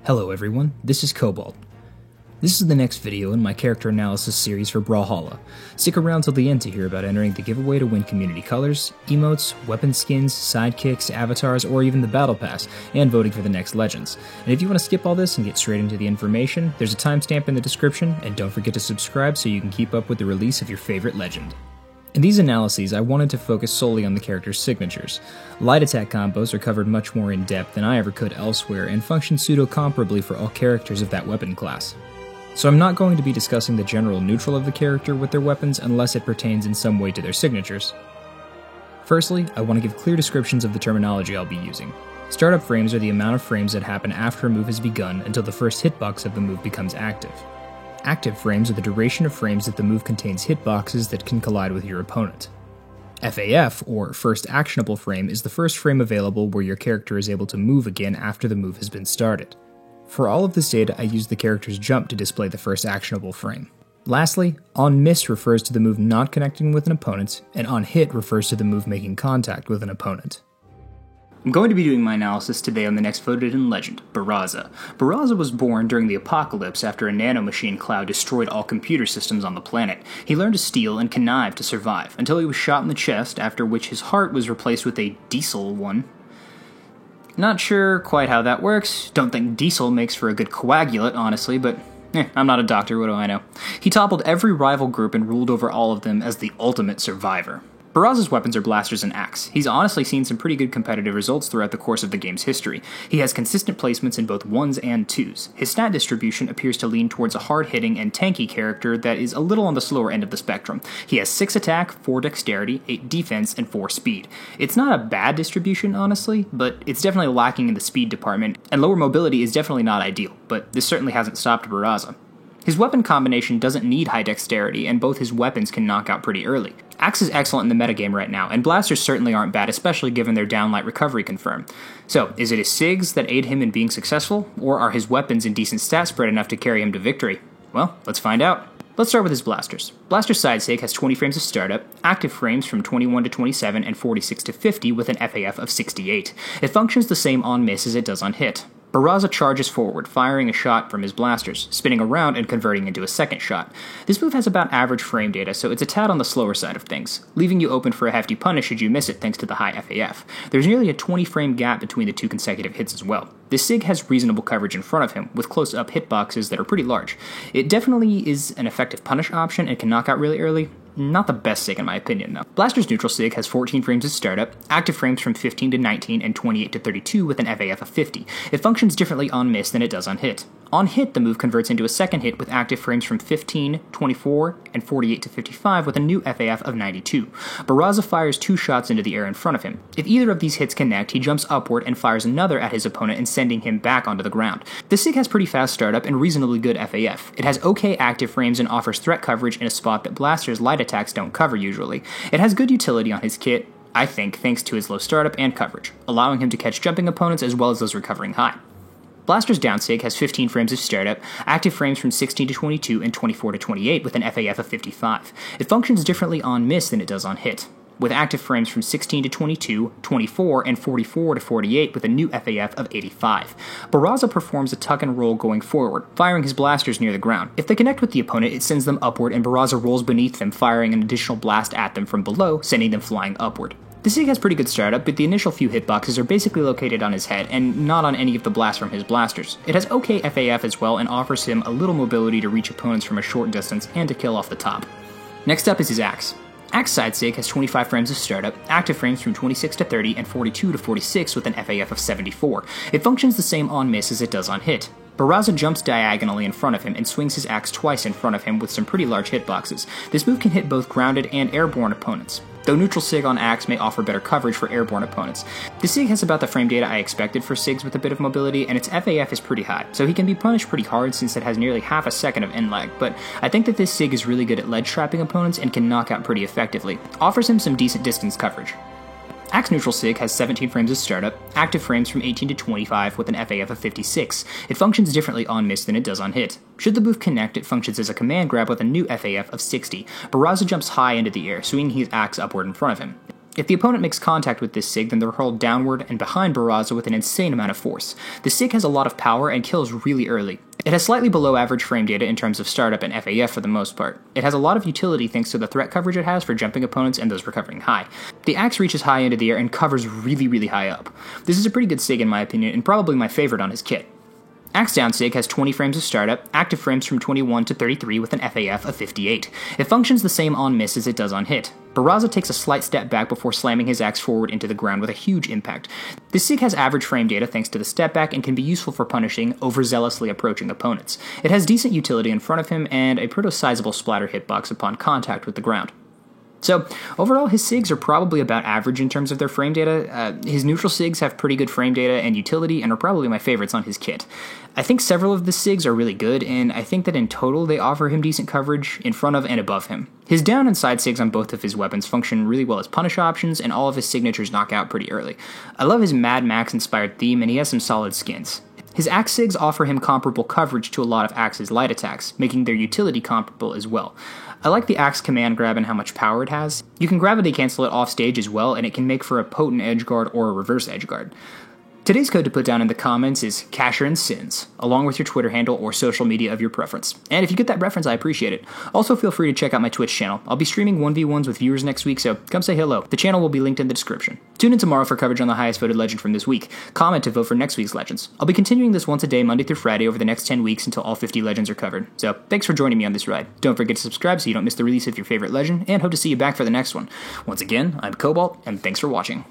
Hello everyone, this is Cobalt. This is the next video in my character analysis series for Brawlhalla. Stick around till the end to hear about entering the giveaway to win community colors, emotes, weapon skins, sidekicks, avatars, or even the battle pass, and voting for the next legends. And if you want to skip all this and get straight into the information, there's a timestamp in the description, and don't forget to subscribe so you can keep up with the release of your favorite legend. In these analyses, I wanted to focus solely on the character's signatures. Light attack combos are covered much more in depth than I ever could elsewhere and function pseudo-comparably for all characters of that weapon class. So I'm not going to be discussing the general neutral of the character with their weapons unless it pertains in some way to their signatures. Firstly, I want to give clear descriptions of the terminology I'll be using. Startup frames are the amount of frames that happen after a move has begun until the first hitbox of the move becomes active. Active frames are the duration of frames that the move contains hitboxes that can collide with your opponent. FAF, or First Actionable Frame, is the first frame available where your character is able to move again after the move has been started. For all of this data, I use the character's jump to display the first actionable frame. Lastly, on miss refers to the move not connecting with an opponent, and on hit refers to the move making contact with an opponent. I'm going to be doing my analysis today on the next voted in legend, Barraza. Barraza was born during the apocalypse after a nanomachine cloud destroyed all computer systems on the planet. He learned to steal and connive to survive, until he was shot in the chest, after which his heart was replaced with a diesel one. Not sure quite how that works. Don't think diesel makes for a good coagulant, honestly, but I'm not a doctor, what do I know? He toppled every rival group and ruled over all of them as the ultimate survivor. Barraza's weapons are blasters and axe. He's honestly seen some pretty good competitive results throughout the course of the game's history. He has consistent placements in both 1s and 2s. His stat distribution appears to lean towards a hard-hitting and tanky character that is a little on the slower end of the spectrum. He has 6 attack, 4 dexterity, 8 defense, and 4 speed. It's not a bad distribution, honestly, but it's definitely lacking in the speed department, and lower mobility is definitely not ideal, but this certainly hasn't stopped Barraza. His weapon combination doesn't need high dexterity, and both his weapons can knock out pretty early. Axe is excellent in the metagame right now, and blasters certainly aren't bad, especially given their downlight recovery confirm. So, is it his SIGs that aid him in being successful, or are his weapons and decent stat spread enough to carry him to victory? Well, let's find out. Let's start with his blasters. Blaster's side sig has 20 frames of startup, active frames from 21 to 27 and 46 to 50 with an FAF of 68. It functions the same on miss as it does on hit. Barraza charges forward, firing a shot from his blasters, spinning around and converting into a second shot. This move has about average frame data, so it's a tad on the slower side of things, leaving you open for a hefty punish should you miss it thanks to the high FAF. There's nearly a 20 frame gap between the 2 consecutive hits as well. This SIG has reasonable coverage in front of him, with close-up hitboxes that are pretty large. It definitely is an effective punish option and can knock out really early. Not the best SIG in my opinion, though. Blaster's neutral SIG has 14 frames of startup, active frames from 15 to 19 and 28 to 32 with an FAF of 50. It functions differently on miss than it does on hit. On hit, the move converts into a second hit with active frames from 15, 24, and 48 to 55 with a new FAF of 92. Barraza fires 2 shots into the air in front of him. If either of these hits connect, he jumps upward and fires another at his opponent and sending him back onto the ground. The SIG has pretty fast startup and reasonably good FAF. It has okay active frames and offers threat coverage in a spot that Blaster's light attacks don't cover usually. It has good utility on his kit, I think, thanks to his low startup and coverage, allowing him to catch jumping opponents as well as those recovering high. Blaster's down sig has 15 frames of startup, active frames from 16 to 22 and 24 to 28 with an FAF of 55. It functions differently on miss than it does on hit, with active frames from 16 to 22, 24, and 44 to 48 with a new FAF of 85. Barraza performs a tuck and roll going forward, firing his blasters near the ground. If they connect with the opponent, it sends them upward and Barraza rolls beneath them, firing an additional blast at them from below, sending them flying upward. The SIG has pretty good startup, but the initial few hitboxes are basically located on his head, and not on any of the blasts from his blasters. It has okay FAF as well, and offers him a little mobility to reach opponents from a short distance and to kill off the top. Next up is his axe. Axe side sig has 25 frames of startup, active frames from 26 to 30 and 42 to 46 with an FAF of 74. It functions the same on miss as it does on hit. Barraza jumps diagonally in front of him and swings his axe twice in front of him with some pretty large hitboxes. This move can hit both grounded and airborne opponents, though neutral SIG on axe may offer better coverage for airborne opponents. The SIG has about the frame data I expected for SIGs with a bit of mobility, and its FAF is pretty high, so he can be punished pretty hard since it has nearly half a second of end lag, but I think that this SIG is really good at ledge trapping opponents and can knock out pretty effectively. Offers him some decent distance coverage. Axe neutral SIG has 17 frames of startup, active frames from 18 to 25 with an FAF of 56. It functions differently on miss than it does on hit. Should the move connect, it functions as a command grab with a new FAF of 60. Barraza jumps high into the air, swinging his axe upward in front of him. If the opponent makes contact with this SIG, then they're hurled downward and behind Barraza with an insane amount of force. The SIG has a lot of power and kills really early. It has slightly below average frame data in terms of startup and FAF for the most part. It has a lot of utility thanks to the threat coverage it has for jumping opponents and those recovering high. The axe reaches high into the air and covers really high up. This is a pretty good SIG in my opinion, and probably my favorite on his kit. Axe Down SIG has 20 frames of startup, active frames from 21 to 33 with an FAF of 58. It functions the same on miss as it does on hit. Barraza takes a slight step back before slamming his axe forward into the ground with a huge impact. This SIG has average frame data thanks to the step back and can be useful for punishing overzealously approaching opponents. It has decent utility in front of him and a proto-sizable splatter hitbox upon contact with the ground. So, overall, his SIGs are probably about average in terms of their frame data. His neutral SIGs have pretty good frame data and utility and are probably my favorites on his kit. I think several of the SIGs are really good, and I think that in total they offer him decent coverage in front of and above him. His down and side SIGs on both of his weapons function really well as punish options, and all of his signatures knock out pretty early. I love his Mad Max-inspired theme, and he has some solid skins. His axe SIGs offer him comparable coverage to a lot of Axe's light attacks, making their utility comparable as well. I like the axe command grab and how much power it has. You can gravity cancel it off stage as well, and it can make for a potent edgeguard or a reverse edgeguard. Today's code to put down in the comments is CasherandSins, along with your Twitter handle or social media of your preference. And if you get that reference, I appreciate it. Also, feel free to check out my Twitch channel. I'll be streaming 1v1s with viewers next week, so come say hello. The channel will be linked in the description. Tune in tomorrow for coverage on the highest voted legend from this week. Comment to vote for next week's legends. I'll be continuing this once a day, Monday through Friday, over the next 10 weeks until all 50 legends are covered. So, thanks for joining me on this ride. Don't forget to subscribe so you don't miss the release of your favorite legend, and hope to see you back for the next one. Once again, I'm Cobalt, and thanks for watching.